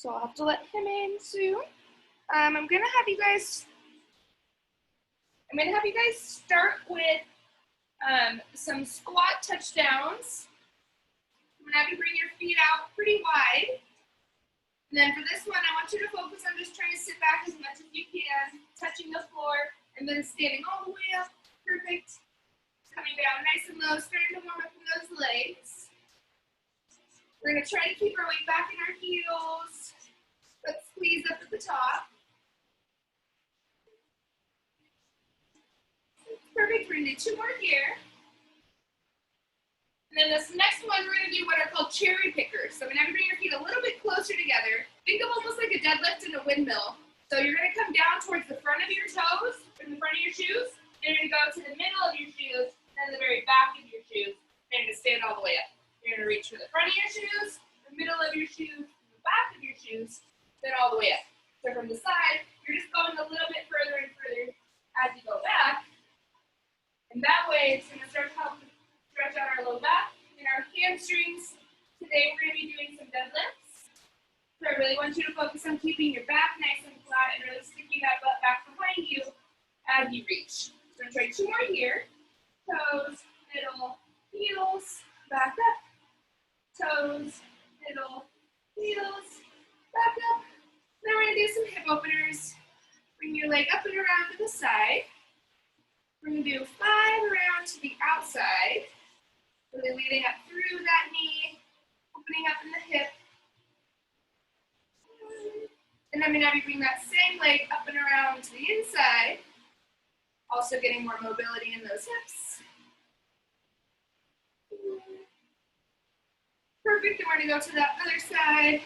So I'll have to let him in soon. I'm gonna have you guys start with some squat touchdowns. I'm gonna have you bring your feet out pretty wide. And then for this one, I want you to focus on just trying to sit back as much as you can, touching the floor, and then standing all the way up. Perfect. Coming down nice and low, starting to warm up in those legs. We're gonna try to keep our weight back in our heels, but squeeze up at the top. Perfect, we're gonna do 2 more here. And then this next one, we're gonna do what are called cherry pickers. So I'm gonna have you bring your feet a little bit closer together. Think of almost like a deadlift in a windmill. So you're gonna come down towards the front of your toes, from the front of your shoes. Then you're gonna go to the middle of your shoes, and the very back of your shoes. And you're gonna stand all the way up. You're gonna reach for the front of your shoes, the middle of your shoes, the back of your shoes, then all the way up. So from the side, you're just going a little bit further and further as you go back. And that way, it's gonna start to help stretch out our low back and our hamstrings. Today, we're gonna be doing some deadlifts. So I really want you to focus on keeping your back nice and flat and really sticking that butt back behind you as you reach. So I'm gonna try 2 more here. Toes, middle, heels, back up. Toes, middle, heels, back up. Then we're gonna do some hip openers. Bring your leg up and around to the side. We're gonna do 5 around to the outside. Really leading up through that knee, opening up in the hip. And I'm gonna have you bring that same leg up and around to the inside. Also getting more mobility in those hips. Perfect, and we're gonna go to that other side.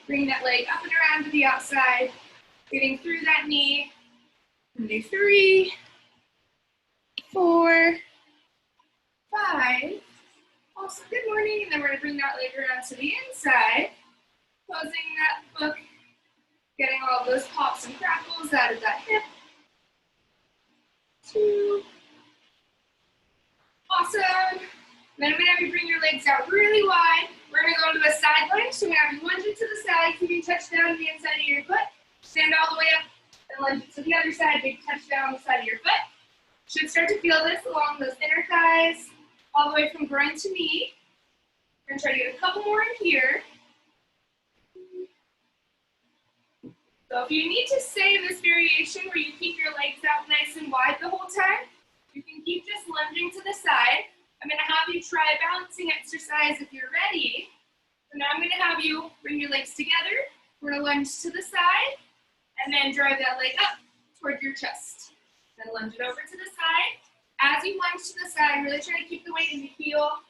Bring that leg up and around to the outside. Getting through that knee. And do 3, 4, 5. Awesome, good morning. And then we're gonna bring that leg around to the inside. Closing that book. Getting all of those pops and crackles out of that hip. 2. Awesome. Then I'm gonna have you bring your legs out really wide. We're gonna go into a side lunge. So I'm gonna have you lunge it to the side, keeping touch down to the inside of your foot. Stand all the way up and lunge it to the other side, big touch down on the side of your foot. Should start to feel this along those inner thighs, all the way from groin to knee. We're gonna try to get a couple more in here. So if you need to stay in this variation where you keep your legs out nice and wide the whole time, you can keep just lunging to the side. I'm gonna have you try a balancing exercise if you're ready. So now I'm gonna have you bring your legs together. We're gonna lunge to the side and then drive that leg up toward your chest. Then lunge it over to the side. As you lunge to the side, really try to keep the weight in the heel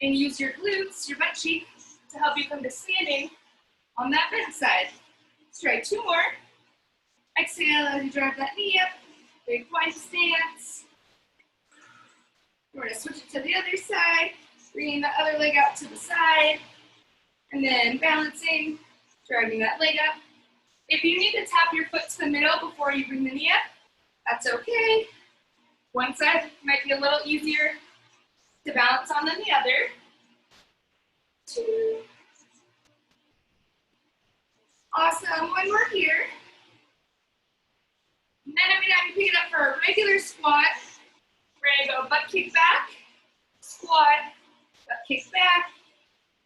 and use your glutes, your butt cheek, to help you come to standing on that bent side. Let's try 2 more. Exhale as you drive that knee up. Big wide stance. We're gonna switch it to the other side, bringing the other leg out to the side, and then balancing, driving that leg up. If you need to tap your foot to the middle before you bring the knee up, that's okay. One side might be a little easier to balance on than the other. 2. Awesome, 1 more here. And then I'm gonna have you pick it up for a regular squat. We're gonna go butt kick back, squat, butt kick back,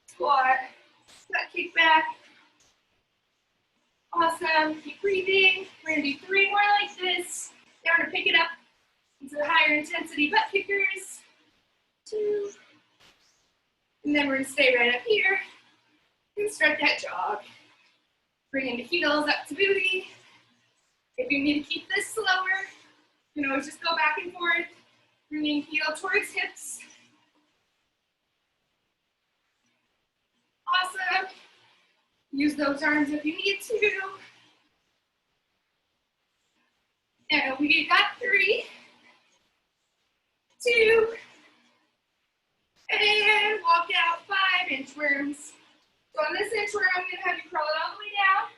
squat, butt kick back. Awesome, keep breathing. We're gonna do 3 more like this. Then we're gonna pick it up into the higher intensity butt kickers. 2. And then we're gonna stay right up here and start that jog. Bringing the heels up to booty. If you need to keep this slower, you can always just go back and forth, bringing heel towards hips. Awesome. Use those arms if you need to. And we got 3, 2, and walk out 5 inchworms. So on this inchworm, I'm gonna have you crawl it all the way down.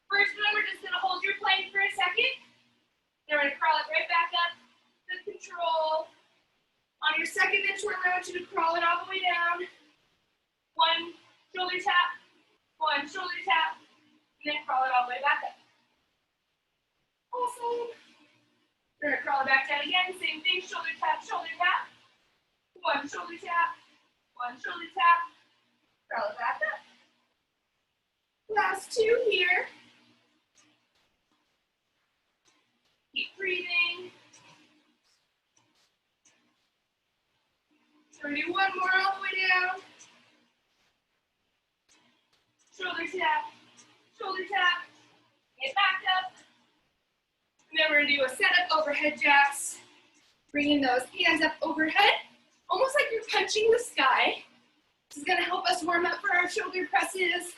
First one, we're just gonna hold your plank for a second. Then we're gonna crawl it right back up. Good control. On your second inchworm, I want you to crawl it all the way down. 1 shoulder tap, 1 shoulder tap. and then crawl it all the way back up. Awesome. We're gonna crawl it back down again, same thing, shoulder tap, one shoulder tap, crawl it back up. Last two here. Keep breathing. So we're gonna do one more all the way down. Shoulder tap, get back up. And then we're gonna do a setup overhead jacks. Bringing those hands up overhead, almost like you're punching the sky. This is gonna help us warm up for our shoulder presses,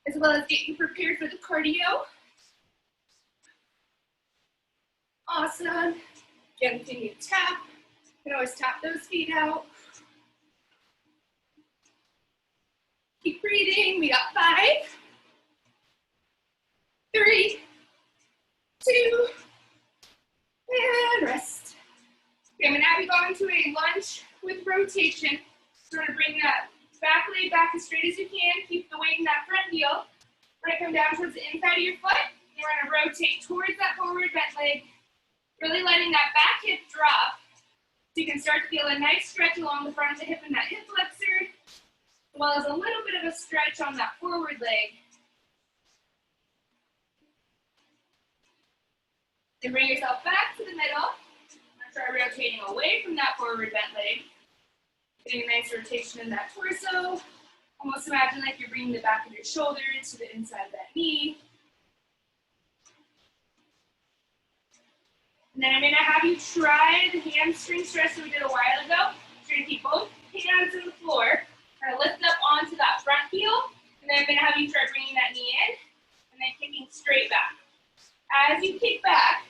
as well as get you prepared for the cardio. Awesome. Again, continue to tap. You can always tap those feet out. Keep breathing. We got 5, 3, 2, and rest. Okay, I'm gonna have you go into a lunge with rotation. So we're gonna bring that back leg back as straight as you can. Keep the weight in that front heel. We're gonna come down towards the inside of your foot. And we're gonna rotate towards that forward bent leg. Really letting that back hip drop. So you can start to feel a nice stretch along the front of the hip and that hip flexor, as well as a little bit of a stretch on that forward leg. Then bring yourself back to the middle. Try rotating away from that forward bent leg. Getting a nice rotation in that torso. Almost imagine like you're bringing the back of your shoulder to the inside of that knee. And then I'm going to have you try the hamstring stretch that we did a while ago. So you're going to keep both hands on the floor. Kind of lift up onto that front heel. And then I'm going to have you try bringing that knee in. And then kicking straight back. As you kick back,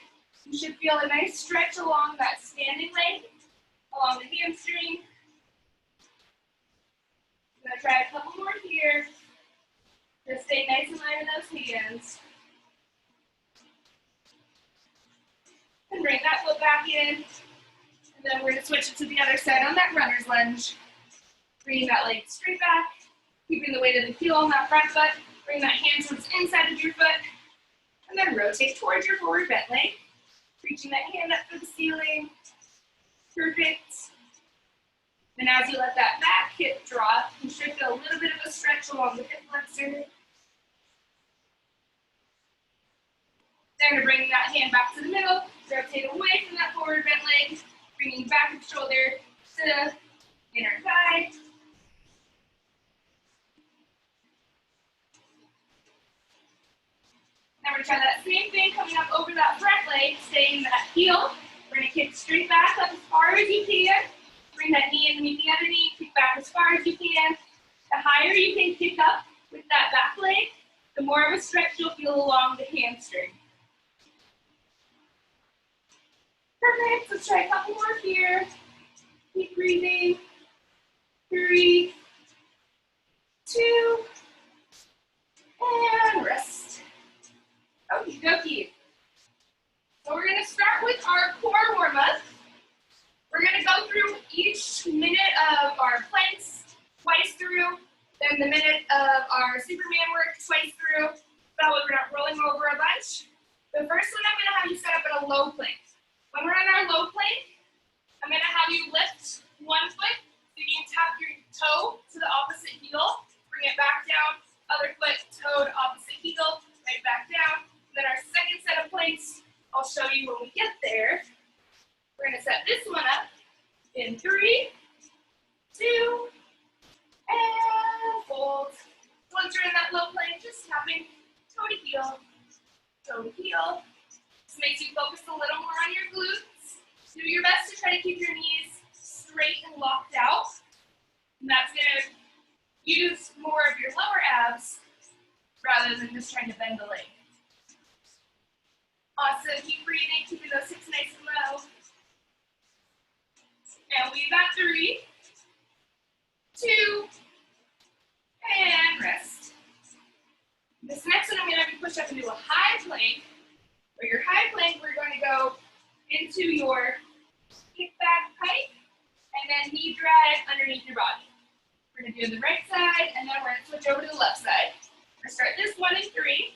you should feel a nice stretch along that standing leg, along the hamstring. I'm going to try a couple more here. Just stay nice and light in those hands. And bring that foot back in. And then we're going to switch it to the other side on that runner's lunge. Bringing that leg straight back. Keeping the weight of the heel on that front foot. Bring that hand towards the inside of your foot. And then rotate towards your forward bent leg. Reaching that hand up for the ceiling. Perfect. And as you let that back hip drop, you should feel a little bit of a stretch along the hip flexor. Then we're bringing that hand back to the middle. Rotate away from that forward bent leg. Bringing back the shoulder to the inner thigh. Now we're going to try that same thing coming up over that front leg, staying that heel. We're going to kick straight back up as far as you can. Bring that knee underneath the other knee, kick back as far as you can. The higher you can kick up with that back leg, the more of a stretch you'll feel along the hamstring. Perfect. Let's try a couple more here. Keep breathing. 3, 2, and rest. Okie dokie. So we're going to start with our core warm-up. We're going to go through each minute of our planks twice through, then the minute of our Superman work twice through. That way we're not rolling over a bunch. The first one I'm going to have you set up at a low plank. When we're on our low plank, I'm going to have you lift one foot, so you can tap your toe to the opposite heel, bring it back down, other foot, toe to opposite heel, right back down. Then our second set of planks, I'll show you when we get there. We're going to set this one up in 3, 2, and fold. Once you're in that low plank, just tapping toe to heel, toe to heel. This makes you focus a little more on your glutes. Do your best to try to keep your knees straight and locked out. And that's going to use more of your lower abs rather than just trying to bend the leg. Awesome. Keep breathing, keeping those hips nice and low. And we've got 3, 2, and rest. This next one, I'm going to have you push up into a high plank. For your high plank, we're going to go into your kickback pike and then knee drive underneath your body. We're going to do the right side, and then we're going to switch over to the left side. We're going to start this 1 and 3.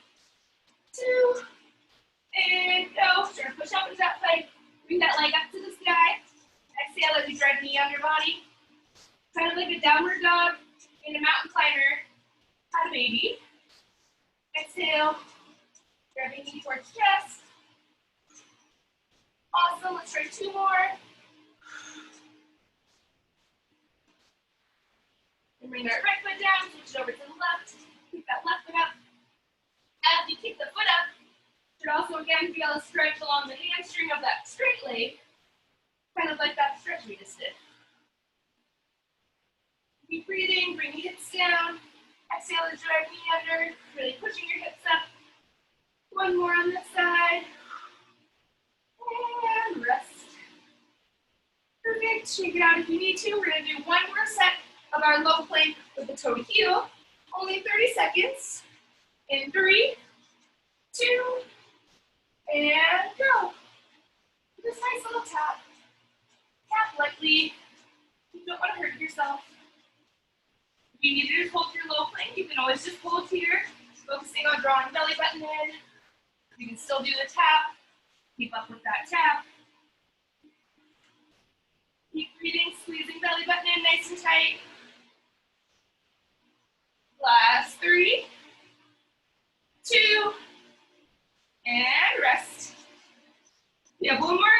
downward dog in a mountain climber, had a baby. Exhale, grab your knee towards chest. Awesome, let's try 2 more. And bring that right foot down, switch it over to the left. Keep that left foot up. As you kick the foot up, you should also again be able to stretch along the hamstring of that straight leg, kind of like that stretch we just did. Keep breathing, bring the hips down. Exhale to drive knee under, really pushing your hips up. 1 more on this side. And rest. Perfect. Shake it out if you need to. We're going to do 1 more set of our low plank with the toe to heel. Only 30 seconds. In 3, 2, and go. This nice little tap. Tap lightly. You don't want to hurt yourself. If you need to just hold your low plank, you can always just hold here, focusing on drawing belly button in. You can still do the tap. Keep up with that tap. Keep breathing, squeezing belly button in nice and tight. Last 3, 2, and rest. We have 1 more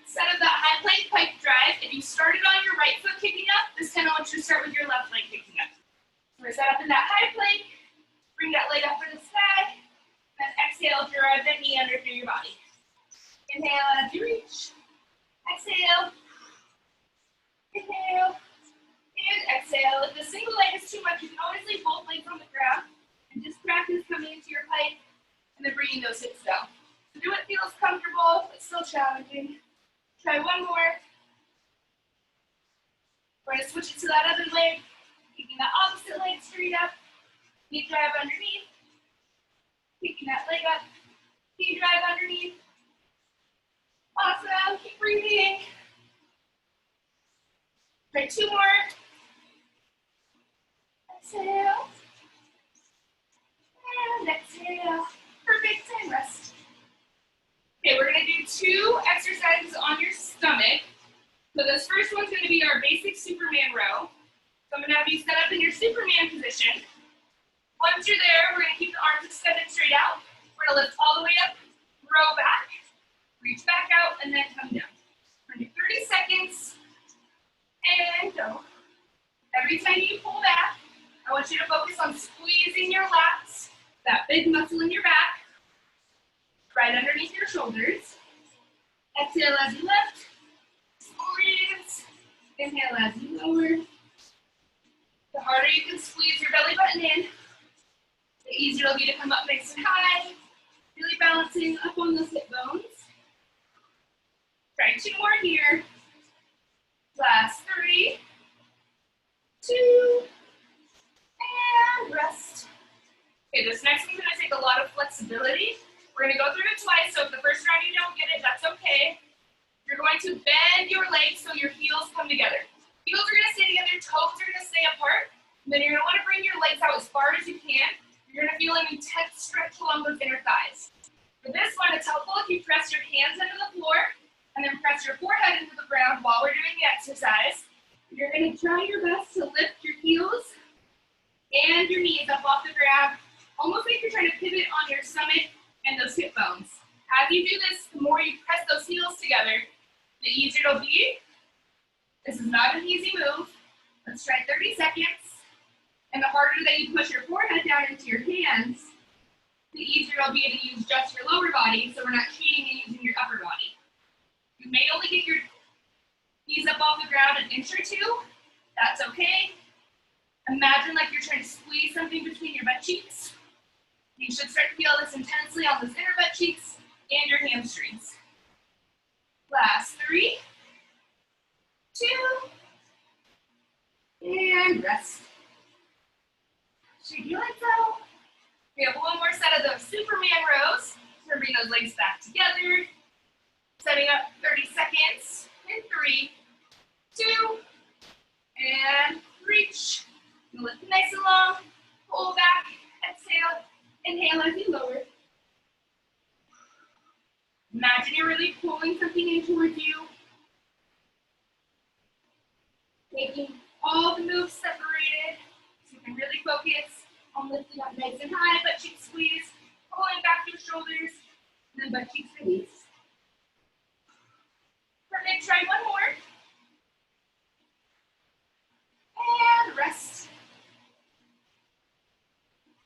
set of that high plank pike drive. If you started on your right foot kicking up, this time I want you to start with your left leg kicking up. So we're set up in that high plank. Bring that leg up for the sky. Then exhale, drive that knee under through your body. Inhale as you reach. Exhale. Inhale. And exhale. If the single leg is too much, you can always leave both legs on the ground and just practice coming into your pike and then bringing those hips down. So do what feels comfortable, but still challenging. Try 1 more. We're going to switch it to that other leg, keeping that opposite leg straight up. Knee drive underneath. Picking that leg up. Knee drive underneath. Awesome. Keep breathing. Try 2 more. Exhale. And exhale. Perfect. And rest. Okay, we're going to do 2 exercises on your stomach. So this first one's going to be our basic Superman row. So I'm going to have you set up in your Superman position. Once you're there, we're going to keep the arms extended straight out. We're going to lift all the way up, row back, reach back out, and then come down. We're going to do 30 seconds, and go. Every time you pull back, I want you to focus on squeezing your lats, that big muscle in your back, right underneath your shoulders. Exhale as you lift, squeeze. Inhale as you lower. The harder you can squeeze your belly button in, the easier it'll be to come up nice and high, really balancing up on those hip bones. Try 2 more here. Last 3, 2, and rest. Okay, this next one's gonna take a lot of flexibility. We're gonna go through it twice, so if the first round you don't get it, that's okay. You're going to bend your legs so your heels come together. Heels are gonna stay together, toes are gonna stay apart, and then you're gonna wanna bring your legs out as far as you can. You're gonna feel an intense stretch along those inner thighs. For this one, it's helpful if you press your hands into the floor and then press your forehead into the ground while we're doing the exercise. You're gonna try your best to lift your heels and your knees up off the ground, almost like you're trying to pivot on your stomach and those hip bones. As you do this, the more you press those heels together, the easier it'll be. This is not an easy move. Let's try 30 seconds. And the harder that you push your forehead down into your hands, the easier it'll be to use just your lower body, so we're not cheating and using your upper body. You may only get your knees up off the ground an inch or 2. That's okay. Imagine like you're trying to squeeze something between your butt cheeks. You should start to feel this intensely on those inner butt cheeks and your hamstrings. Last 3, 2, and rest. Shake your legs out. We have 1 more set of those Superman rows. We're going to bring those legs back together. Setting up 30 seconds. In 3, 2, and reach. Lift nice and long. Pull back. Exhale. Inhale as you lower. Imagine you're really pulling something in towards you. Taking all the moves separated, so you can really focus on lifting up nice and high, butt cheeks squeeze, pulling back your shoulders, and then butt cheeks release. Perfect, try one more. And rest.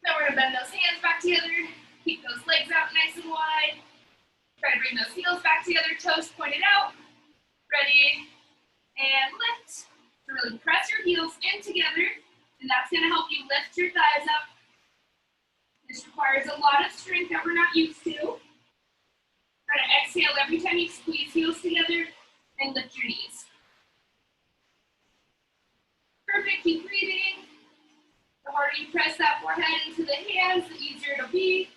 Now we're gonna bend those hands back together, keep those legs out nice and wide. Try to bring those heels back together, toes pointed out. Ready, and lift. So really press your heels in together, and that's gonna help you lift your thighs up. This requires a lot of strength that we're not used to. Try to exhale every time you squeeze heels together and lift your knees. Perfect, keep breathing. The harder you press that forehead into the hands, the easier it'll be.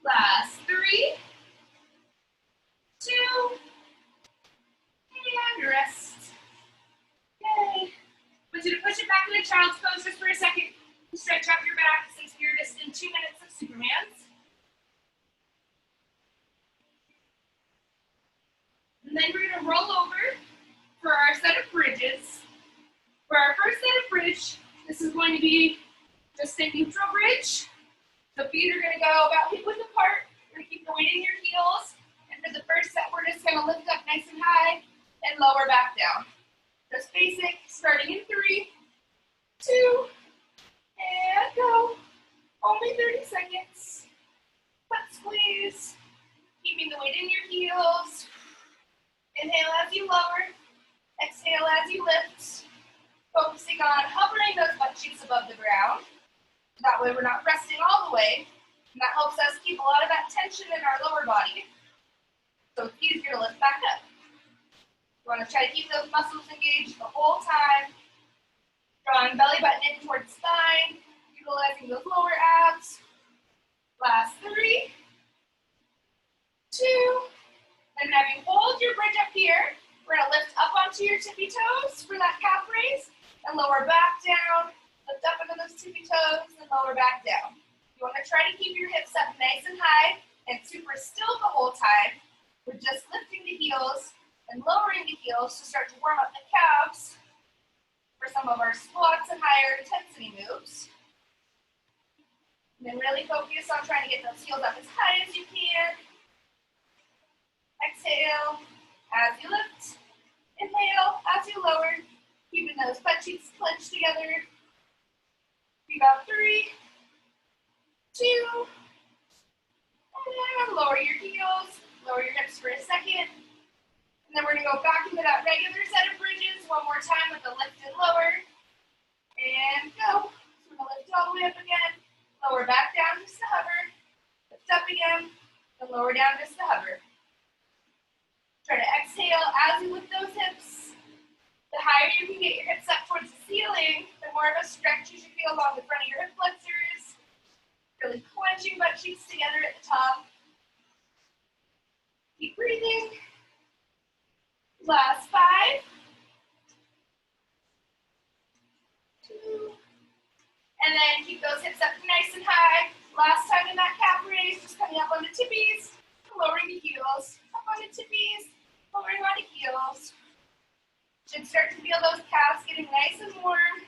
Last 3, 2, and rest. Yay. I want you to push it back into child's pose just for a second. Stretch out your back since you're just in 2 minutes of Superman's. And then we're going to roll over for our set of bridges. For our first set of bridge, this is going to be just a neutral bridge. The feet are going to go about hip width apart. You're going to keep the weight in your heels. And for the first set, we're just going to lift up nice and high and lower back down. Just basic, starting in 3, 2, and go. Only 30 seconds. Butt squeeze. Keeping the weight in your heels. Inhale as you lower. Exhale as you lift. Focusing on hovering those butt cheeks above the ground. That way we're not resting all the way. And that helps us keep a lot of that tension in our lower body. So it's easier to lift back up. You want to try to keep those muscles engaged the whole time. Drawing belly button in towards spine. Utilizing those lower abs. Last 3, 2, and have you hold your bridge up here. We're going to lift up onto your tippy toes for that calf raise and lower back down. Lift up into those tippy toes and lower back down. You want to try to keep your hips up nice and high and super still the whole time. We're just lifting the heels and lowering the heels to start to warm up the calves for some of our squats and higher intensity moves. And then really focus on trying to get those heels up as high as you can. Exhale as you lift. Inhale as you lower. Keeping those butt cheeks clenched together. About 3, 2, and lower your heels. Lower your hips for a second. And then we're going to go back into that regular set of bridges one more time with the lift and lower. And go. So we're going to lift all the way up again. Lower back down just to hover. Lift up again. And lower down just to hover. Try to exhale as you lift those hips. The higher you can get your hips up towards the ceiling, the more of a stretch you should feel along the front of your hip flexors. Really clenching butt cheeks together at the top. Keep breathing. Last 5, 2, and then keep those hips up nice and high. Last time in that calf raise, just coming up on the tippies, lowering the heels, up on the tippies, lowering on the heels. Should start to feel those calves getting nice and warm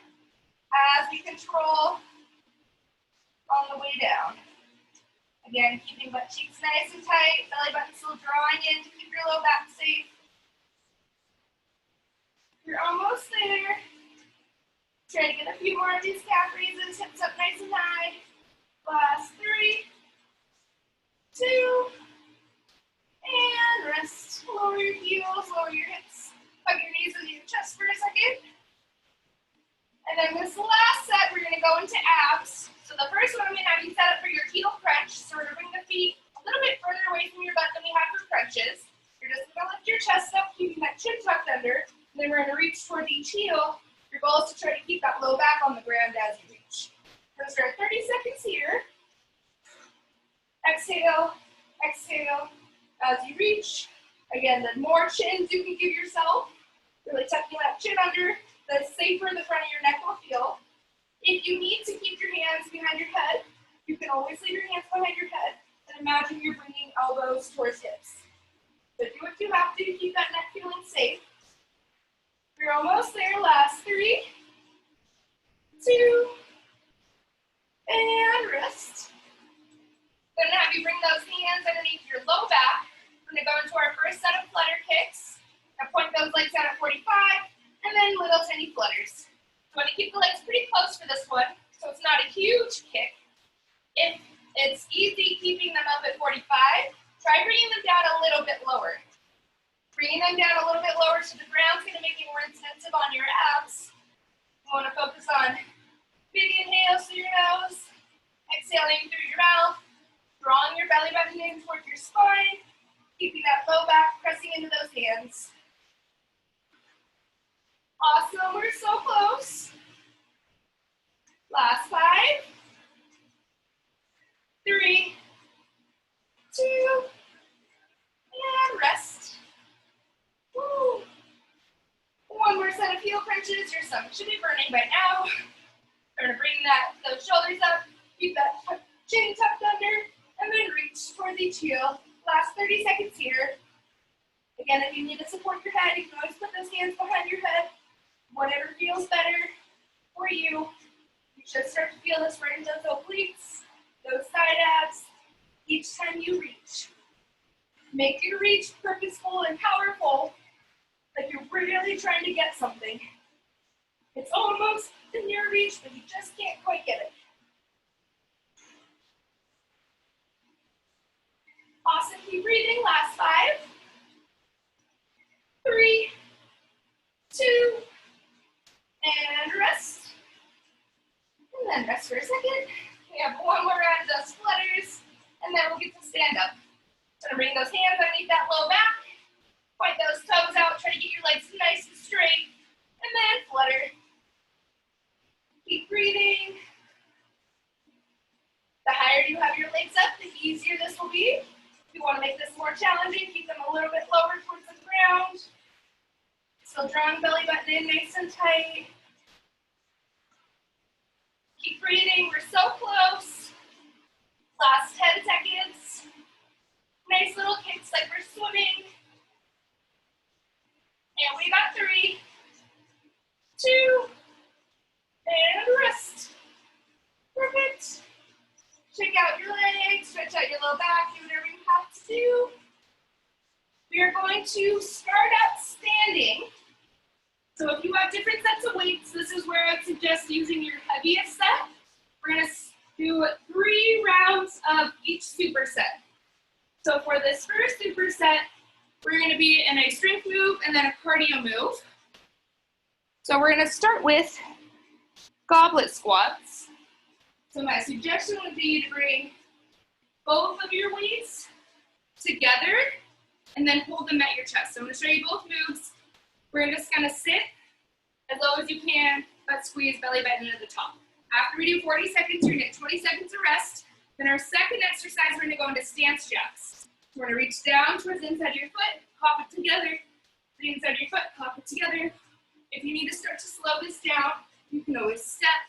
as we control on the way down. Again, keeping butt cheeks nice and tight, belly button still drawing in to keep your low back safe. You're almost there. Try to get a few more of these calf raises, hips up nice and high. Last 3, 2, and rest. Lower your heels, lower your hips. Hug your knees into your chest for a second. And then this last set, we're going to go into abs. So the first one, I'm going to have you set up for your heel crunch. So we're going to bring the feet a little bit further away from your butt than we have for crunches. You're just going to lift your chest up, keeping that chin tucked under. And then we're going to reach toward each heel. Your goal is to try to keep that low back on the ground as you reach. We're going to start 30 seconds here. Exhale, exhale, as you reach. Again, the more chins you can give yourself, really tucking that chin under, the safer the front of your neck will feel. If you need to keep your hands behind your head, you can always leave your hands behind your head and imagine you're bringing elbows towards hips. So do what you have to keep that neck feeling safe. You're almost there. Last 3, 2, and rest. Then have you bring those hands underneath your low back. We're going to go into our first set of flutter kicks. Now point those legs out at 45, and then little tiny flutters. You want to keep the legs pretty close for this one, so it's not a huge kick. If it's easy keeping them up at 45, try bringing them down a little bit lower. Bringing them down a little bit lower to the ground is going to make it more intensive on your abs. You want to focus on big inhales through your nose, exhaling through your mouth, drawing your belly button in towards your spine, keeping that low back, pressing into those hands. Awesome, we're so close. Last 5, 3, 2, and rest. Woo. One more set of heel crunches. Your stomach should be burning by now. We're going to bring those shoulders up, keep that chin tucked under, and then reach towards each heel. Last 30 seconds here. Again, if you need to support your head, you can always put those hands behind your head. Whatever feels better for you. You should start to feel this right into those obliques, those side abs, each time you reach. Make your reach purposeful and powerful, like you're really trying to get something. It's almost in your reach, but you just can't quite get it. Awesome, keep breathing. Last 5, 3, 2, and rest. And then rest for a second. We have one more round of those flutters, and then we'll get to stand up. So bring those hands underneath that low back, point those toes out, try to get your legs nice and straight, and then flutter. Keep breathing. The higher you have your legs up, the easier this will be. If you want to make this more challenging, keep them a little bit lower towards the ground. Still drawing belly button in nice and tight. Keep breathing, we're so close. Last 10 seconds. Nice little kicks like we're swimming. And we got 3, 2, and rest. Perfect. Shake out your legs, stretch out your low back, do whatever you have to do. We are going to start out standing. So if you have different sets of weights, this is where I suggest using your heaviest set. We're going to do 3 rounds of each superset. So for this first superset, we're going to be in a strength move and then a cardio move. So we're going to start with goblet squats. So my suggestion would be to bring both of your weights together and then hold them at your chest. So I'm going to show you both moves. We're just going to sit as low as you can, but squeeze belly button into the top. After we do 40 seconds, you're going to get 20 seconds of rest. Then our second exercise, we're going to go into stance jacks. We're going to reach down towards the inside of your foot, hop it together, the inside of your foot, hop it together. If you need to start to slow this down, you can always step,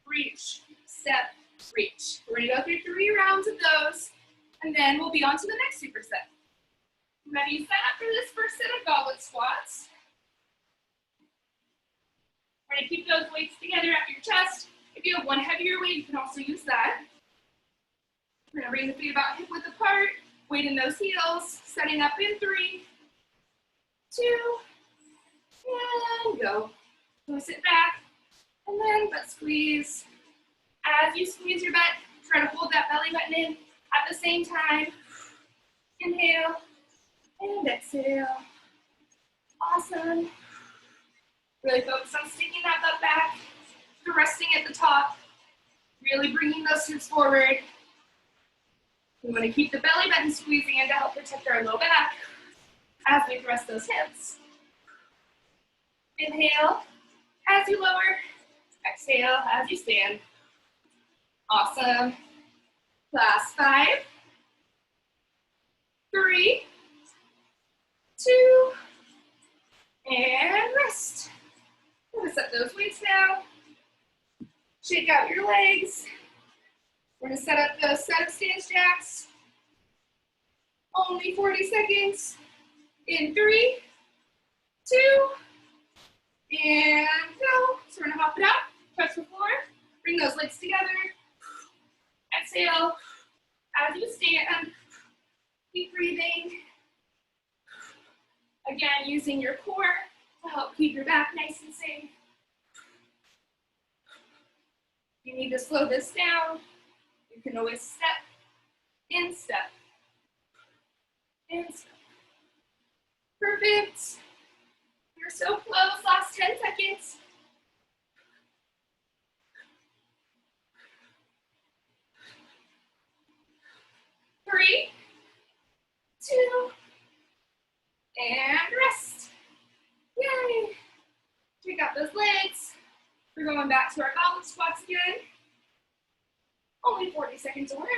reach, step, reach. We're going to go through 3 rounds of those, and then we'll be on to the next superset. Ready, set up for this first set of goblet squats. We're going to keep those weights together at your chest. If you have one heavier weight, you can also use that. We're going to bring the feet about hip width apart, weight in those heels, setting up in 3, 2, and go. So sit back, and then butt squeeze. As you squeeze your butt, try to hold that belly button in at the same time. Inhale, and exhale. Awesome. Really focus on sticking that butt back, resting at the top, really bringing those hips forward. We want to keep the belly button squeezing in to help protect our low back as we thrust those hips. Inhale as you lower, exhale as you stand. Awesome. Last 5, 3, 2, and rest. I'm going to set those weights down. Shake out your legs. We're going to set up those set of stance jacks. Only 40 seconds. In 3, 2, and go. So we're gonna hop it out, touch the floor, bring those legs together. Exhale as you stand. Keep breathing. Again, using your core to help keep your back nice and safe. If you need to slow this down, you can always step, and step, and step. Perfect. You're so close. Last 10 seconds. 3, 2, and rest. Yay. Check out those legs. We're going back to our goblet squats again. Only 40 seconds of work.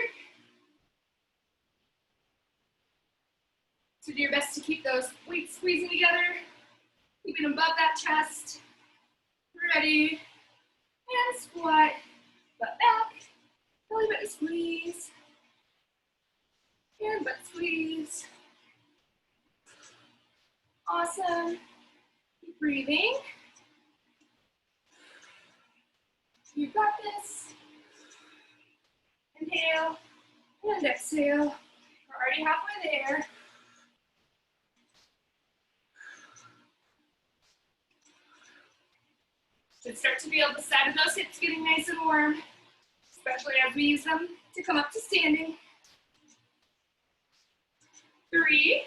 So do your best to keep those weights squeezing together, keeping them above that chest. Ready, and squat, butt back, belly button squeeze, and butt squeeze. Awesome. Keep breathing. You've got this. Inhale and exhale. We're already halfway there. Should start to feel the side of those hips getting nice and warm, especially as we use them to come up to standing. 3,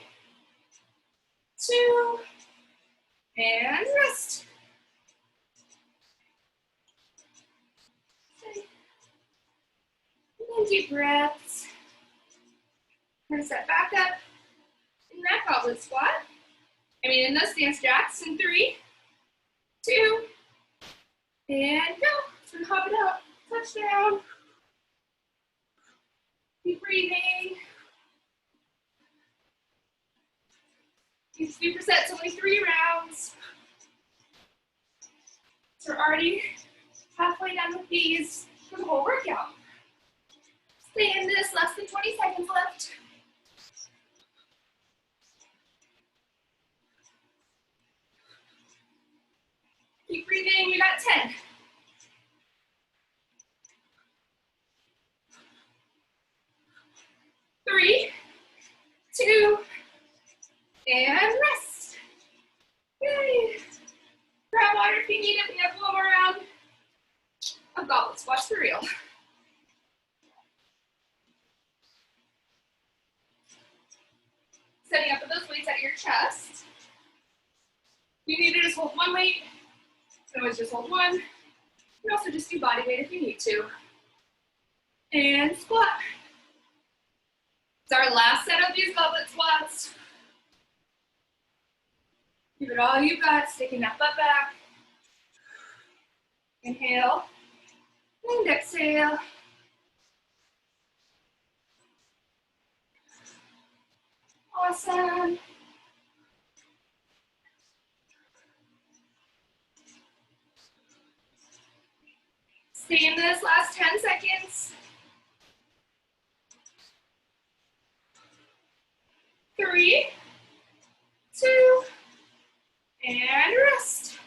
2, and rest. Okay. And then deep breaths. We're gonna set back up in that goblet squat. In those stance jacks in 3, 2, and go. So hop it out, touchdown. Keep breathing. These supersets, only 3 rounds. So we're already halfway done with these for the whole workout. Stay in this, less than 20 seconds left. Keep breathing, you got 10. 3, 2, and rest. Yay. Grab water if you need it. We have one more round of goblet squats for real. Setting up with those weights at your chest. You need to just hold one weight. You can always just hold one. You can also just do body weight if you need to. And squat. It's our last set of these goblet squats. Give it all you've got, sticking that butt back. Inhale and exhale. Awesome. Stay in this last 10 seconds. 3, 2, and rest.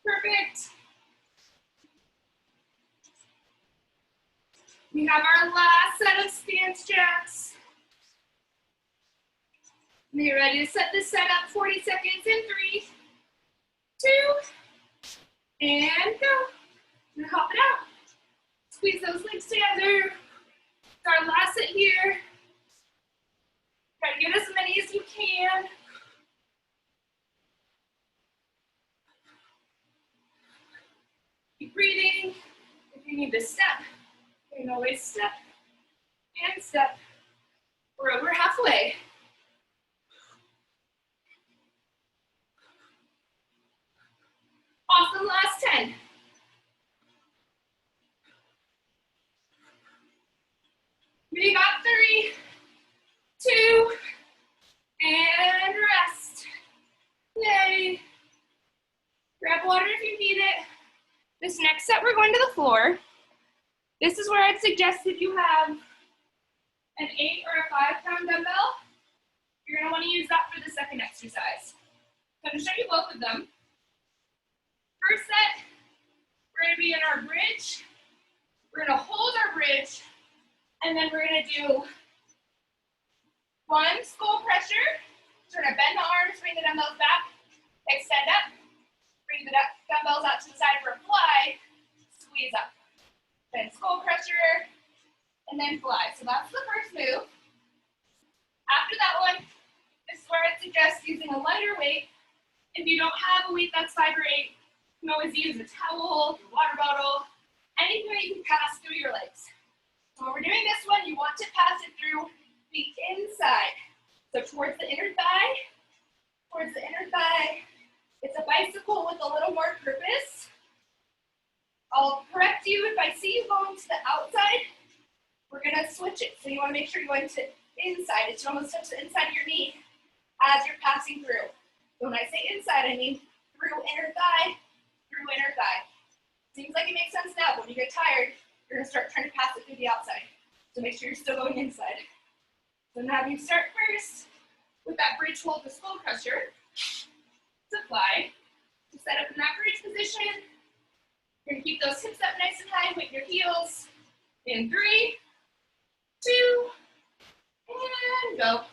Perfect. We have our last set of stance jacks. And you're ready to set this set up. 40 seconds in 3, 2, and go. And hop it out. Squeeze those legs together. It's our last set here. Try to get as many as you can. Keep breathing. If you need to step, you can always step and step. We're over halfway. Awesome, last 10. We got 3, 2, and rest. Yay. Grab water if you need it. This next set, we're going to the floor. This is where I'd suggest if you have an 8 or a 5 pound dumbbell, You're going to want to use that for the second exercise. So I'm going to show you both of them. First set, we're going to be in our bridge. We're going to hold our bridge, and then we're going to do one skull pressure. So we're going to bend the arms, bring the dumbbells back, extend up, bring the dumbbells out to the side for a fly, squeeze up. Then skull pressure, and then fly. So that's the first move. After that one, this is where I suggest using a lighter weight. If you don't have a weight that's 5 or 8, you can always use a towel, a water bottle, anything that you can pass through your legs. So when we're doing this one, you want to pass it through the inside. So towards the inner thigh, towards the inner thigh. It's a bicycle with a little more purpose. I'll correct you if I see you going to the outside. We're gonna switch it. So you wanna make sure you're going to inside. It should almost touch the inside of your knee as you're passing through. So when I say inside, I mean through inner thigh, through inner thigh. Seems like it makes sense now, but when you get tired, you're gonna start trying to pass it through the outside. So make sure you're still going inside. So now you start first with that bridge hold the skull crusher to fly. To set up in that bridge position. You're gonna keep those hips up nice and high with your heels. In 3, 2, and go.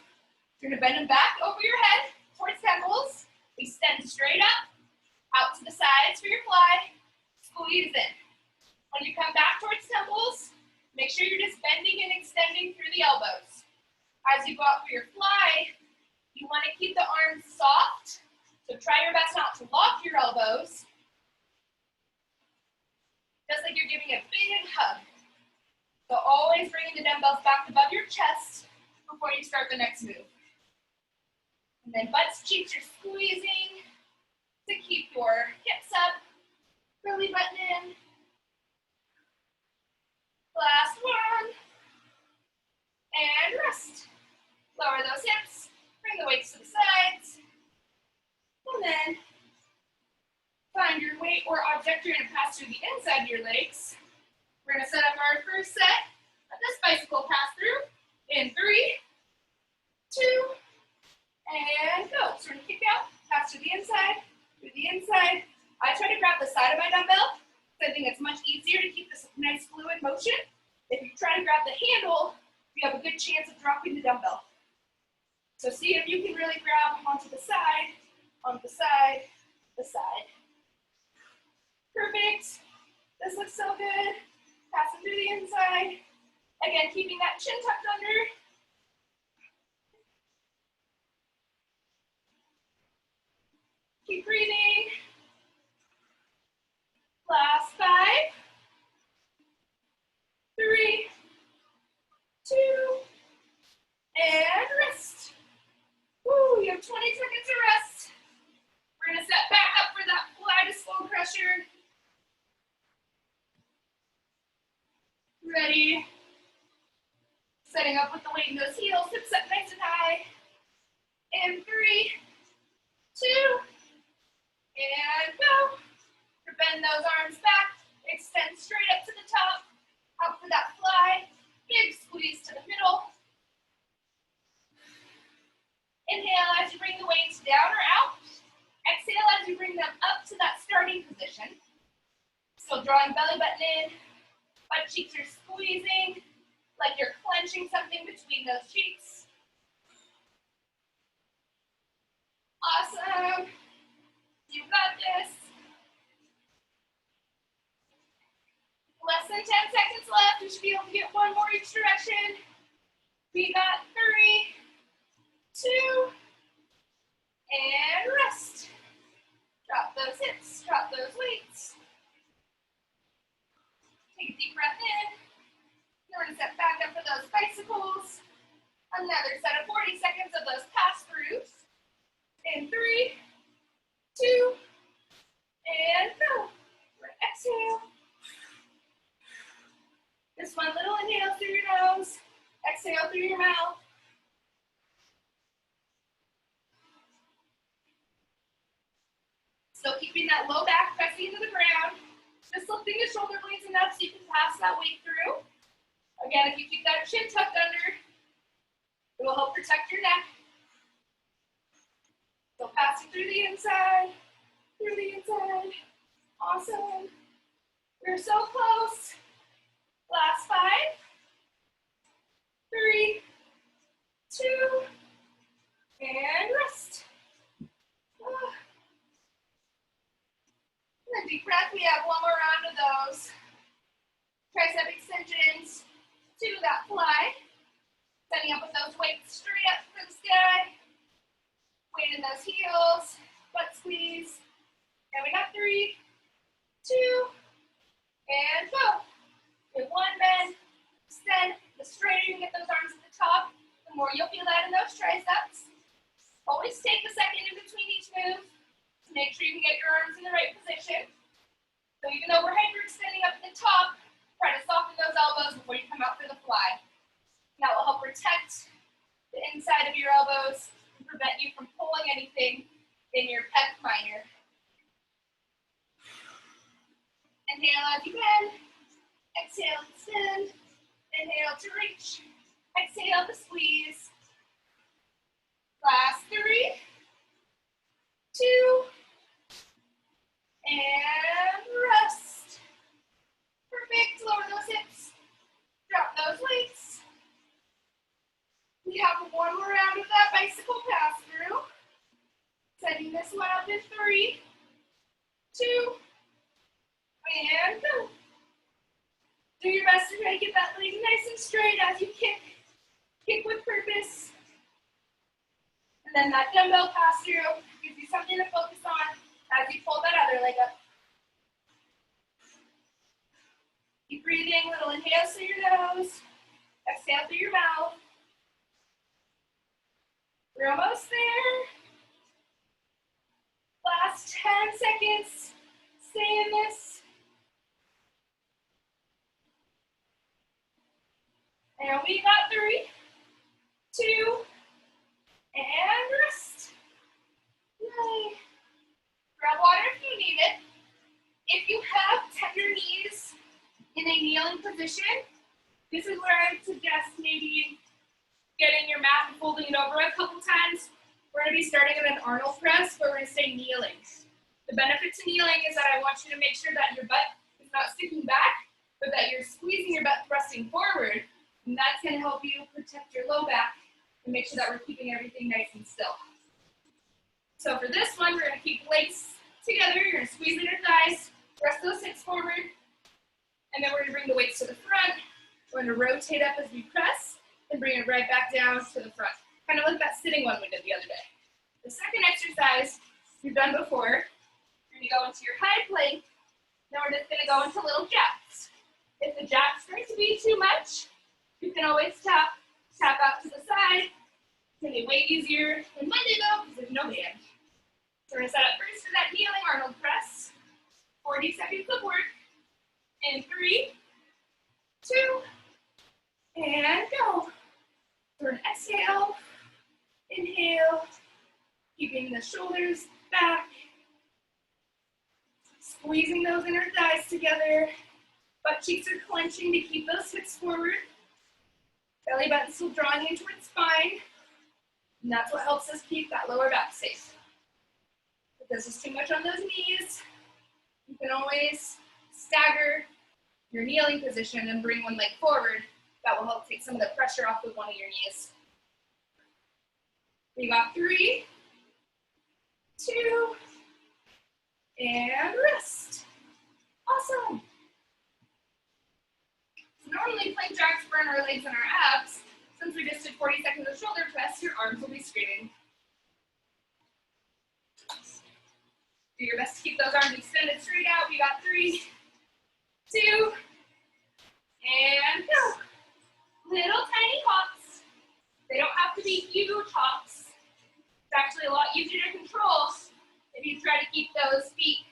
You're gonna bend them back over your head towards temples. Extend straight up, out to the sides for your fly. Squeeze in. When you come back towards temples, make sure you're just bending and extending through the elbows. As you go out for your fly, you want to keep the arms soft. So try your best not to lock your elbows. Just like you're giving a big hug. So always bringing the dumbbells back above your chest before you start the next move. And then butts, cheeks are squeezing to keep your hips up. Belly button in. Last one. And rest. Lower those hips. Bring the weights to the sides. And then find your weight or object you're going to pass through the inside of your legs. We're going to set up our first set of this bicycle pass through in 3, 2, and go. So we're going to kick out, pass through the inside, through the inside. I try to grab the side of my dumbbell because I think it's much easier to keep this nice fluid motion. If you try to grab the handle, you have a good chance of dropping the dumbbell. So see if you can really grab onto the side, the side. Perfect. This looks so good. Passing through the inside. Again, keeping that chin tucked under. Keep breathing. Last 5, 3, 2, and rest. Woo, you have 20 seconds of rest. We're gonna set back up for that fly to slow pressure. Ready. Setting up with the weight in those heels, hips up nice and high. In 3, 2, and go. Bend those arms back, extend straight up to the top, out for that fly, big squeeze to the middle. Inhale as you bring the weights down or out. Exhale as you bring them up to that starting position. Still drawing belly button in, butt cheeks are squeezing, like you're clenching something between those cheeks. Awesome. You got this. Less than 10 seconds left. You should be able to get one more each direction. We got 3, 2, and rest. Drop those hips, drop those weights. Take a deep breath in. We're going to set back up for those bicycles. Another set of 40 seconds of those pass-throughs. In 3, 2, and go. Exhale. Just one little inhale through your nose, exhale through your mouth. Still keeping that low back pressing into the ground. Just lifting the shoulder blades enough so you can pass that weight through. Again, if you keep that chin tucked under, it will help protect your neck. So pass it through the inside, through the inside. Awesome. We're so close. Last 5, 3, 2, and rest. And then deep breath, we have one more round of those. Tricep extensions to that fly. Setting up with those weights straight up for the sky. Weight in those heels, butt squeeze. And we got 3, 2, and go. With one bend, extend. The straighter you get those arms at the top, the more you'll feel that in those triceps. Always take a second in between each move to make sure you can get your arms in the right position. So even though we're hyperextending up at the top, try to soften those elbows before you come out for the fly. That will help protect the inside of your elbows and prevent you from pulling anything in your pec minor. Inhale as you bend. Exhale, extend. Inhale to reach. Exhale to squeeze. Last 3, 2, and rest. Perfect. Lower those hips. Drop those weights. We have one more round of that bicycle pass through. Setting this one up in 3, 2, and go. Do your best to try to get that leg nice and straight as you kick. Kick with purpose. And then that dumbbell pass through gives you something to focus on as you pull that other leg up. Keep breathing, little inhales through your nose, exhale through your mouth. We're almost there. Last 10 seconds. Stay in this. And we got 3, 2, and rest. Yay. Grab water if you need it. If you have tender knees in a kneeling position, this is where I would suggest maybe getting your mat and folding it over a couple times. We're going to be starting at an Arnold press, but we're going to stay kneeling. The benefit to kneeling is that I want you to make sure that your butt is not sticking back, but that you're squeezing your butt thrusting forward. And that's going to help you protect your low back and make sure that we're keeping everything nice and still. So for this one, we're going to keep legs together. You're going to squeeze in your thighs, press those hips forward, and then we're going to bring the weights to the front. We're going to rotate up as we press and bring it right back down to the front. Kind of like that sitting one we did the other day. The second exercise we've done before, you're going to go into your high plank. Then we're just going to go into little jacks. If the jacks start to be too much, you can always tap out to the side. It's going to be way easier than Monday though, because there's no band. So we're going to set up first for that kneeling Arnold press. 40 seconds of work. In 3, 2, and go. For an exhale, inhale, keeping the shoulders back. Squeezing those inner thighs together. Butt cheeks are clenching to keep those hips forward. Belly button still drawing in towards spine. And that's what helps us keep that lower back safe. If this is too much on those knees, you can always stagger your kneeling position and bring one leg forward. That will help take some of the pressure off of one of your knees. We got 3, 2, and rest. Awesome. Normally, plank jacks burn our legs and our abs. Since we just did 40 seconds of shoulder press, your arms will be screaming. Do your best to keep those arms extended straight out. We got 3, 2, and go. Little tiny hops. They don't have to be huge hops. It's actually a lot easier to control if you try to keep those feet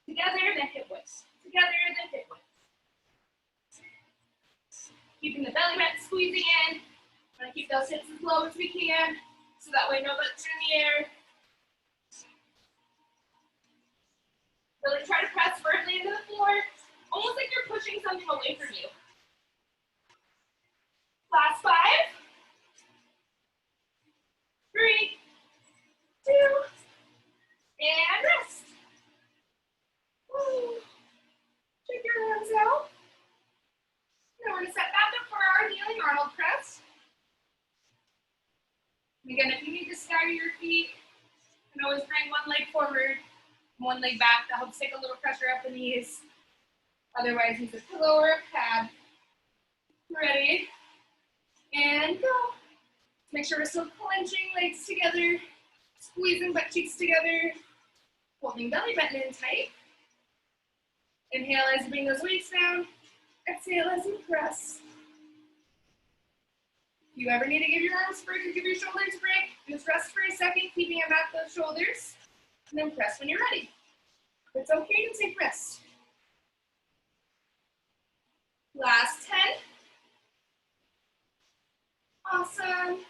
together than hip width. Together than hip width. Keeping the belly button squeezing in. We're going to keep those hips as low as we can, so that way no butts are in the air. Really try to press firmly into the floor, almost like you're pushing something away from you. Last 5, 3, 2, And again, if you need to stagger your feet, you can always bring one leg forward, one leg back. That helps take a little pressure off the knees. Otherwise, use a pillow or a pad. Ready? And go. Make sure we're still clenching legs together, squeezing butt cheeks together, holding belly button in tight. Inhale as you bring those weights down. Exhale as you press. If you ever need to give your arms a break or give your shoulders a break, just rest for a second, keeping them at those shoulders, and then press when you're ready. It's okay to take rest. Last 10. Awesome.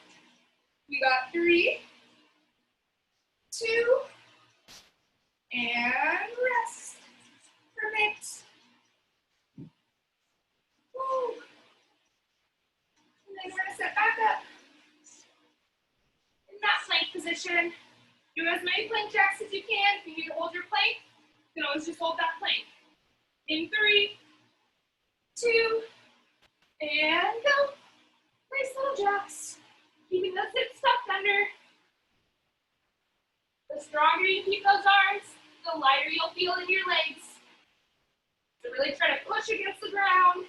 We got 3, 2, and rest. Perfect. Woo. And then we're gonna set back up. In that plank position, do as many plank jacks as you can. If you need to hold your plank, you can always just hold that plank. In 3, 2, and go. Nice little jacks. Keeping those hips tucked under. The stronger you keep those arms, the lighter you'll feel in your legs. So really try to push against the ground.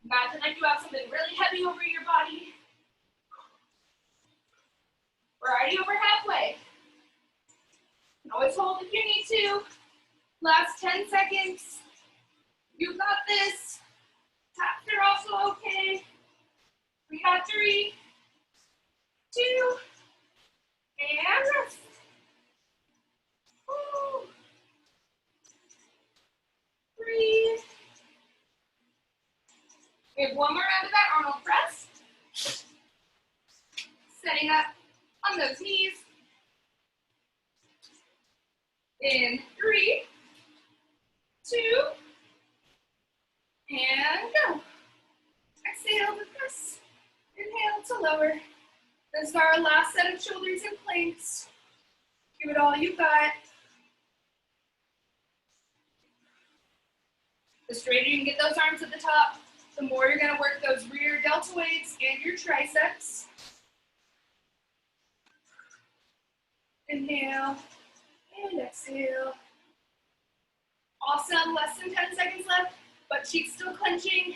Imagine like you have something really heavy over your body. We're already over halfway. You can always hold if you need to. Last 10 seconds. You got this. Taps are also okay. We got 3, 2, and rest. Woo. Breathe. We have one more round of that Arnold press. Setting up on those knees. In 3, 2, and go. Exhale to press. Inhale to lower. This is our last set of shoulders and planks. Give it all you got. The straighter you can get those arms at the top, the more you're going to work those rear deltoids and your triceps. Inhale and exhale. Awesome. Less than 10 seconds left. Butt cheeks still clenching.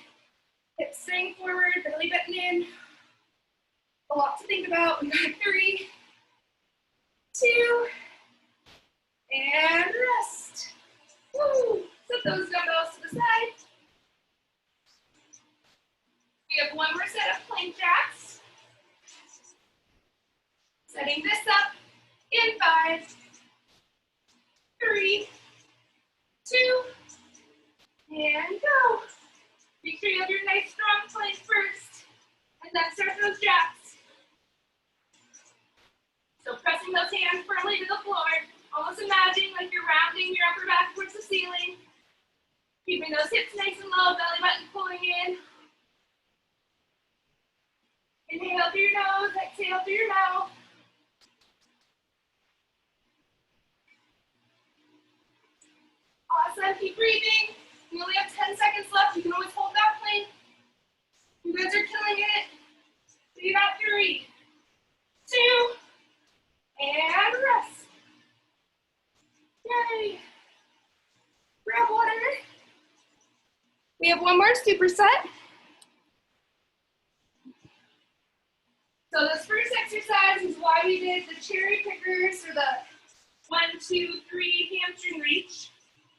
Hips staying forward, belly button in. A lot to think about. We got 3, 2, and rest. Woo! Set those dumbbells to the side. We have one more set of plank jacks. Setting this up in 5, 3, 2, and go. Make sure you have your nice strong plank first, and then start those jacks. So pressing those hands firmly to the floor, almost imagine like you're rounding your upper back towards the ceiling. Keeping those hips nice and low, belly button pulling in. Inhale through your nose, exhale through your mouth. Awesome, keep breathing. We only have 10 seconds left. You can always hold that plank. You guys are killing it. So you got 3, 2, and rest. Yay. Grab water. We have one more superset. So this first exercise is why we did the cherry pickers, or the 1, 2, 3 hamstring reach.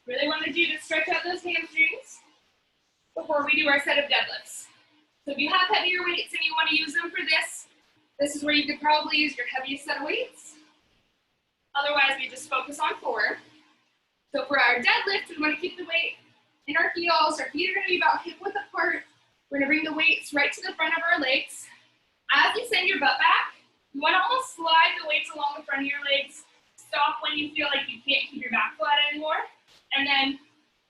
Really wanted you to stretch out those hamstrings before we do our set of deadlifts. So if you have heavier weights and you want to use them for this, this is where you could probably use your heaviest set of weights. Otherwise, we just focus on 4. So for our deadlift, we want to keep the weight in our heels. Our feet are going to be about hip width apart. We're going to bring the weights right to the front of our legs. As you send your butt back, you want to almost slide the weights along the front of your legs. Stop when you feel like you can't keep your back flat anymore. And then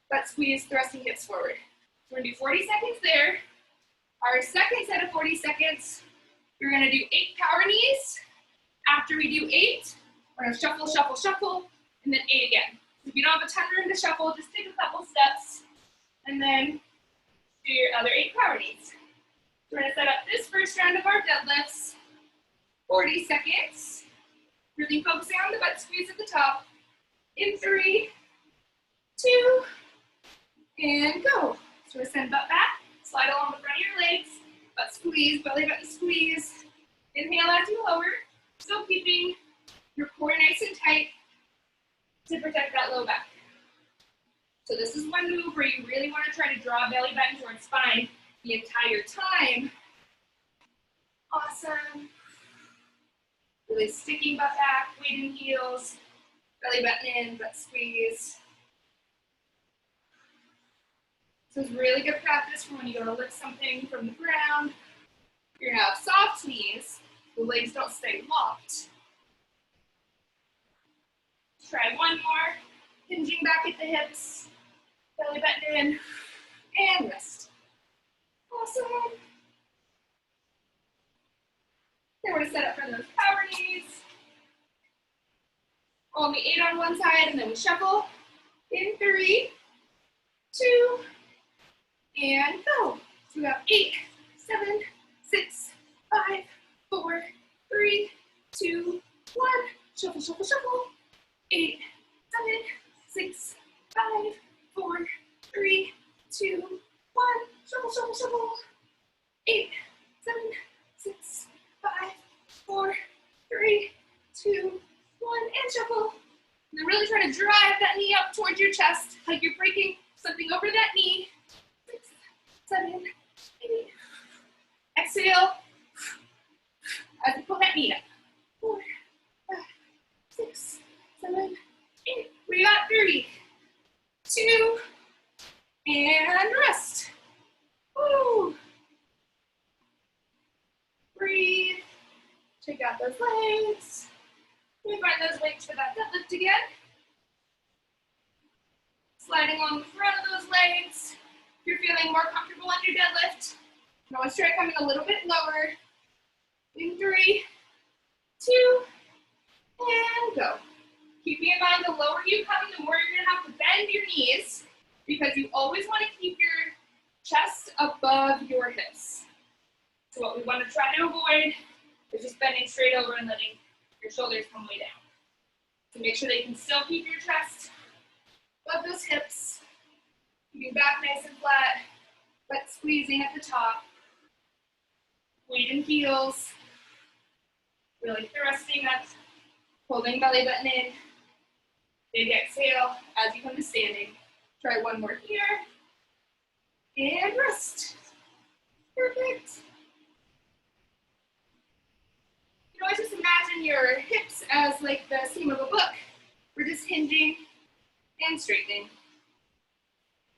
butt squeeze, thrusting hips forward. So we're going to do 40 seconds there. Our second set of 40 seconds, we're going to do 8 power knees. After we do 8, we're going to shuffle, shuffle, shuffle, and then 8 again. If you don't have a ton of room to shuffle, just take a couple steps, and then do your other 8 power knees. We're gonna set up this first round of our deadlifts. 40 seconds. Really focusing on the butt squeeze at the top. In 3, 2, and go. So we're send butt back, slide along the front of your legs, butt squeeze, belly button squeeze. Inhale as you lower, still keeping your core nice and tight to protect that low back. So this is one move where you really want to try to draw belly button towards spine the entire time. Awesome. Really sticking butt back, weight in heels, belly button in, butt squeeze. This is really good practice for when you go to lift something from the ground. You're gonna have soft knees, the legs don't stay locked. Try one more, hinging back at the hips, belly button in, and rest. Awesome. Then we're gonna set up for those power knees. Only 8 on one side, and then we shuffle. In 3, 2, and go. So we have 8, 7, 6, 5, 4, 3, 2, 1. Shuffle, shuffle, shuffle. 8, 7, 6, 5, 4, 3, 2, 1. Shuffle, shuffle, shuffle. 8, 7, 6, 5, 4, 3, 2, 1, and shuffle. And then really try to drive that knee up towards your chest, like you're breaking something over that knee. 6, 7, 8. Exhale as you pull that knee up. 4, 5, 6, 7, 8. We got 3, 2, and rest. Woo. Breathe. Check out those legs. We find those legs for that deadlift again. Sliding along the front of those legs. If you're feeling more comfortable on your deadlift, you can always try coming a little bit lower. In 3, 2, and go. Keeping in mind, the lower you come, the more you're gonna have to bend your knees, because you always want to keep your chest above your hips. So what we want to try to avoid is just bending straight over and letting your shoulders come way down. So make sure that you can still keep your chest above those hips, keeping back nice and flat, but squeezing at the top. Weight in heels, really thrusting up, holding belly button in. Big exhale as you come to standing. Try one more here, and rest. Perfect. You can always just imagine your hips as like the seam of a book. We're just hinging and straightening.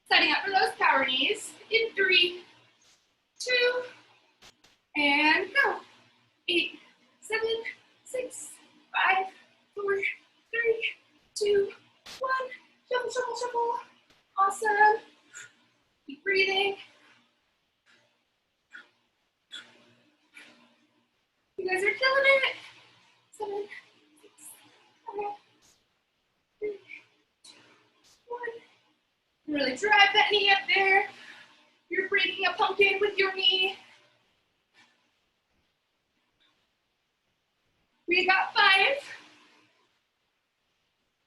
Setting up for those power knees in 3, 2, and go. 8, 7, 6, 5, 4, 3, 2, 1. Shuffle, shuffle, shuffle. Awesome. Keep breathing. You guys are killing it. 7, 6, 5, 3, 2, 1. Really drive that knee up there. You're breaking a pumpkin with your knee. We got 5,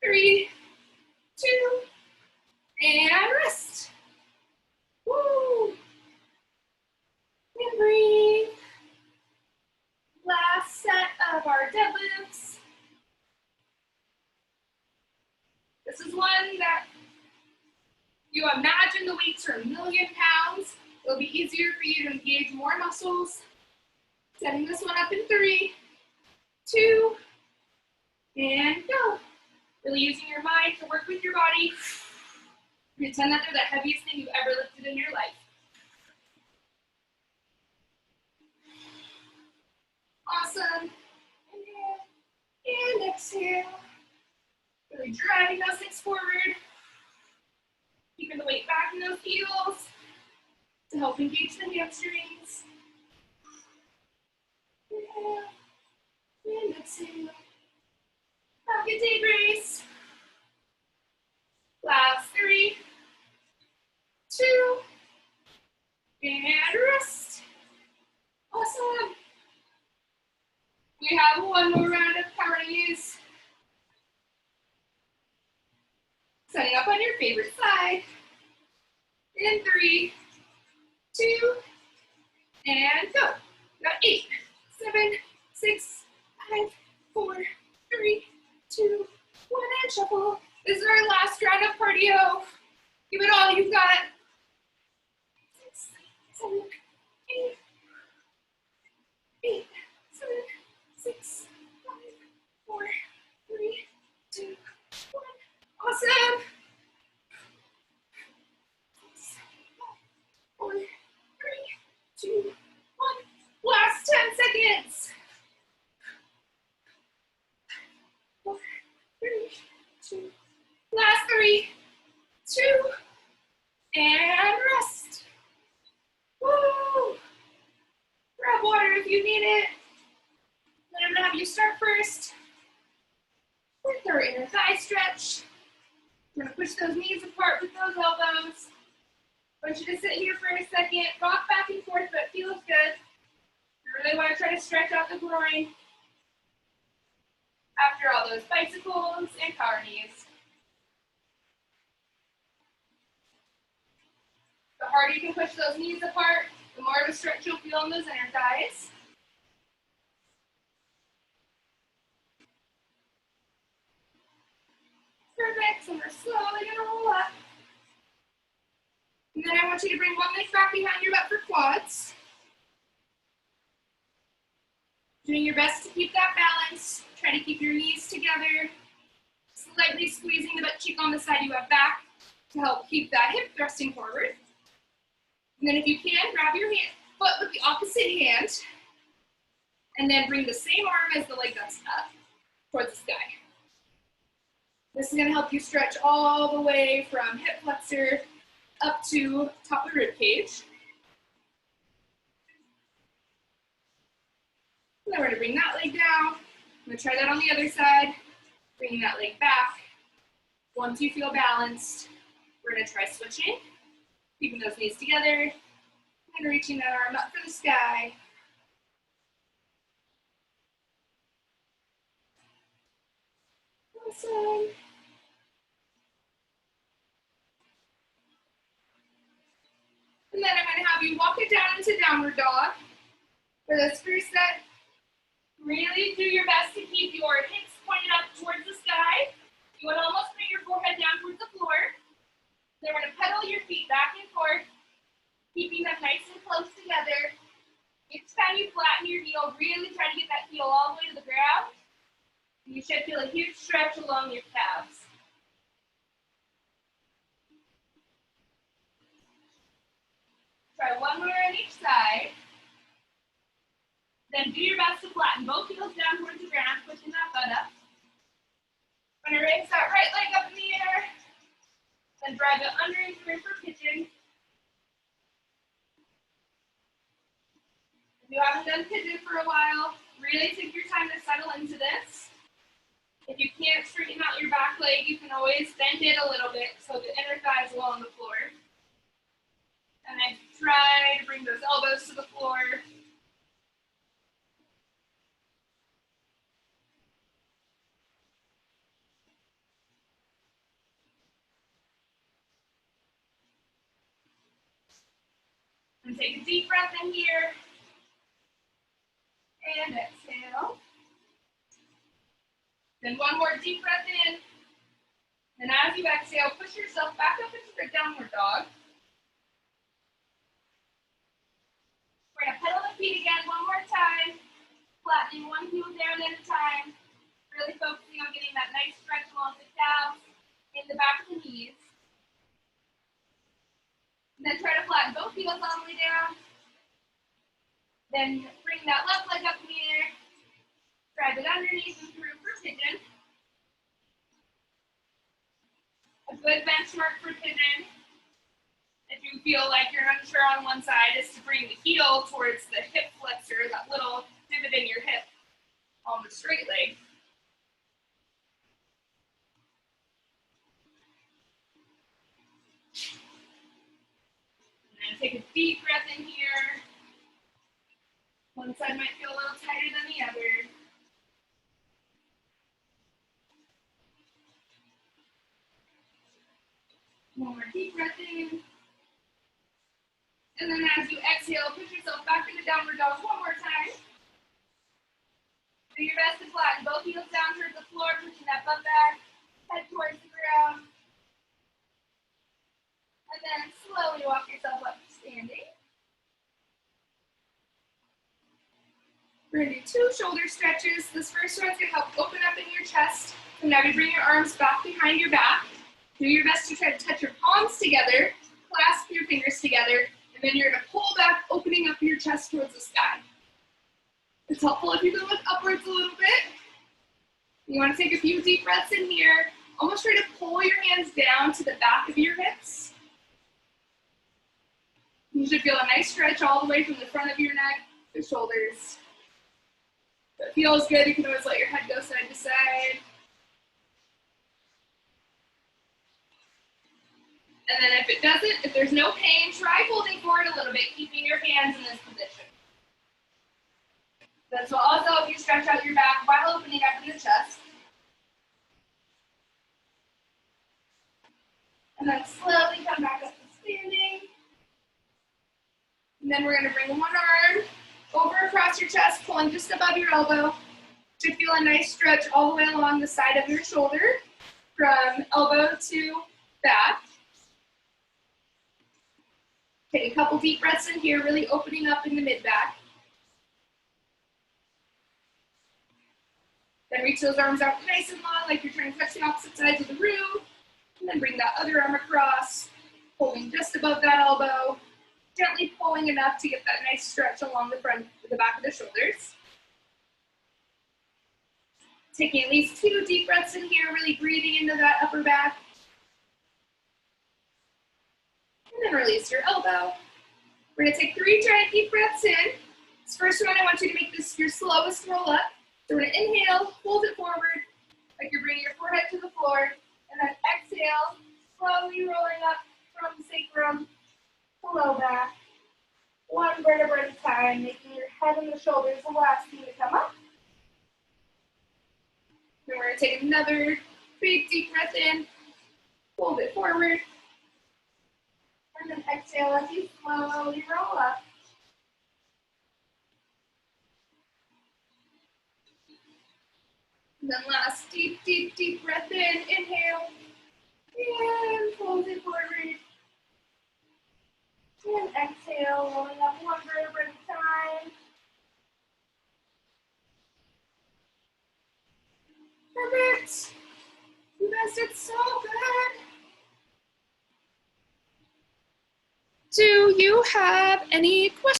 3, 2, and rest. Woo. And breathe. Last set of our deadlifts. This is one that you imagine the weights are 1,000,000 pounds. It'll be easier for you to engage more muscles. Setting this one up in 3, 2, and go. Really using your mind to work with your body. Pretend that they're the heaviest thing you've ever lifted in your life. Awesome. Inhale and exhale. Really driving those hips forward. Keeping the weight back in those heels to help engage the hamstrings. Inhale and exhale. Pocket day brace. Last 3, 2, and rest. got one more round of power knees. Setting up on your favorite side. In 3, 2, and go. Got 8, 7, 6, 5, 4, 3, 2, 1, and shuffle. This is our last round of cardio. Give it all you've got. 6, 7, 8, 8, 7, 6, 5, 4, 3, 2, 1. Awesome. 6, 5, 4, 3, 2, 1. Last 10 seconds. 4, 3, 2. Last 3, 2, and rest. Woo! Grab water if you need it. Then I'm gonna have you start first with our inner thigh stretch. We're gonna push those knees apart with those elbows. I want you to sit here for a second, rock back and forth, but it feels good. You really want to try to stretch out the groin after all those bicycles and power knees. The harder you can push those knees apart, the more of a stretch you'll feel in those inner thighs. Perfect, so we're slowly gonna roll up. And then I want you to bring one leg back behind your butt for quads. Doing your best to keep that balance. Try to keep your knees together. Slightly squeezing the butt cheek on the side you have back to help keep that hip thrusting forward. And then if you can, grab your foot with the opposite hand. And then bring the same arm as the leg that's up towards the sky. This is going to help you stretch all the way from hip flexor up to top of the rib cage. And then we're going to bring that leg down. I'm going to try that on the other side. Bringing that leg back. Once you feel balanced, we're going to try switching. Keeping those knees together. And reaching that arm up for the sky. Awesome. And then I'm going to have you walk it down into downward dog. For this first set, really do your best to keep your hips pointed up towards the sky. You want to almost bring your forehead down towards the floor. Then we're going to pedal your feet back and forth, keeping them nice and close together. Each time you flatten your heel, really try to get that heel all the way to the ground. And you should feel a huge stretch along your calves. Try one more on each side. Then do your best to flatten both heels down towards the ground, pushing that butt up. I'm going to raise that right leg up in the air. Then drive it under and through for pigeon. If you haven't done pigeon for a while, really take your time to settle into this. If you can't straighten out your back leg, you can always bend it a little bit so the inner thigh is well on the floor. And then try to bring those elbows to the floor. And take a deep breath in here. And exhale. Then one more deep breath in. And as you exhale, push yourself back up into the downward dog. We're going to pedal the feet again one more time, flattening one heel down at a time, really focusing on getting that nice stretch along the calves, in the back of the knees. And then try to flatten both heels all the way down. Then bring that left leg up in the air, drive it underneath and through for pigeon. A good benchmark for pigeon, if you feel like you're unsure on one side, is to bring the heel towards the hip flexor, that little divot in your hip on the straight leg. And then take a deep breath in here. One side might feel a little tighter than the other. One more deep breath in. And then as you exhale, push yourself back into downward dog one more time. Do your best to flatten both heels down towards the floor, pushing that butt back, head towards the ground. And then slowly walk yourself up to standing. We're going to do 2 shoulder stretches. This first one's going to help open up in your chest. So now you bring your arms back behind your back. Do your best to try to touch your palms together, clasp your fingers together, and then you're going to pull back, opening up your chest towards the sky. It's helpful if you can look upwards a little bit. You want to take a few deep breaths in here. Almost try to pull your hands down to the back of your hips. You should feel a nice stretch all the way from the front of your neck to shoulders. If it feels good, you can always let your head go side to side. And then if it doesn't, if there's no pain, try folding forward a little bit, keeping your hands in this position. This will also help you stretch out your back while opening up in the chest. And then slowly come back up to standing. And then we're going to bring one arm over across your chest, pulling just above your elbow. Should feel a nice stretch all the way along the side of your shoulder, from elbow to back. Take a couple deep breaths in here, really opening up in the mid-back. Then reach those arms out nice and long, like you're trying to touch the opposite sides of the room. And then bring that other arm across, holding just above that elbow. Gently pulling enough to get that nice stretch along the front, the back of the shoulders. Taking at least 2 deep breaths in here, really breathing into that upper back. And then release your elbow. We're going to take 3 giant deep breaths in. This first one, I want you to make this your slowest roll up. So we're going to inhale, hold it forward, like you're bringing your forehead to the floor. And then exhale, slowly rolling up from the sacrum to low back. 1 vertebra at a time, making your head and the shoulders the last thing to come up. Then we're going to take another big deep breath in, hold it forward, and then exhale as you slowly roll up. And then last deep, deep, deep breath in, inhale, and hold it forward. And exhale, rolling up 1 vertebra at a time. Perfect. You guys did so good. Do you have any questions?